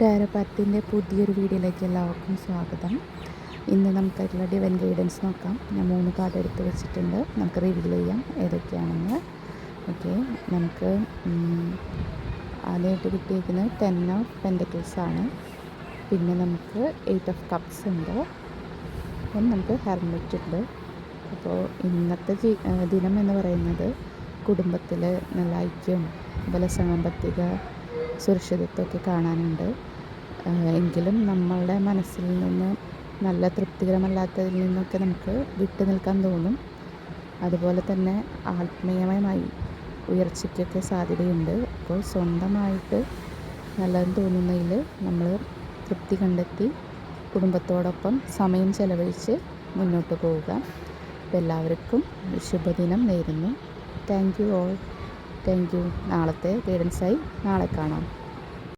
ടാരോപാത്തിൻ്റെ പുതിയൊരു വീഡിയോയിലേക്ക് എല്ലാവർക്കും സ്വാഗതം. ഇന്ന് നമുക്കായിട്ടുള്ള ഡിവൈൻ ഗൈഡൻസ് നോക്കാം. ഞാൻ 3 കാർഡ് എടുത്ത് വെച്ചിട്ടുണ്ട്. നമുക്ക് റിവീൽ ചെയ്യാം ഏതൊക്കെയാണെന്ന്. ഓക്കെ, നമുക്ക് ആദ്യമായിട്ട് കിട്ടിയിരിക്കുന്നത് 10 ഓഫ് പെൻറ്റക്കിൾസ് ആണ്. പിന്നെ നമുക്ക് 8 ഓഫ് കപ്സ് ഉണ്ട്. പിന്നെ നമുക്ക് ഹെർമിറ്റ് ഉണ്ട്. അപ്പോൾ ഇന്നത്തെ ദിനം എന്ന് പറയുന്നത് കുടുംബത്തിൽ നല്ല ഐക്യവും അതുപോലെ സാമ്പത്തിക സുരക്ഷിതത്വമൊക്കെ കാണാനുണ്ട്. എങ്കിലും നമ്മളുടെ മനസ്സിൽ നിന്ന് നല്ല തൃപ്തികരമല്ലാത്തതിൽ നിന്നൊക്കെ നമുക്ക് വിട്ടു നിൽക്കാൻ തോന്നും. അതുപോലെ തന്നെ ആത്മീയമായി ഉയർച്ചയ്ക്കൊക്കെ സാധ്യതയുണ്ട്. അപ്പോൾ സ്വന്തമായിട്ട് നല്ലതെന്ന് തോന്നുന്നതിൽ നമ്മൾ തൃപ്തി കണ്ടെത്തി കുടുംബത്തോടൊപ്പം സമയം ചെലവഴിച്ച് മുന്നോട്ട് പോവുക. അപ്പോൾ എല്ലാവർക്കും ശുഭദിനം നേരുന്നു. Thank you all. Thank you. നാളത്തെ ഗൈഡൻസായി നാളെ കാണാം.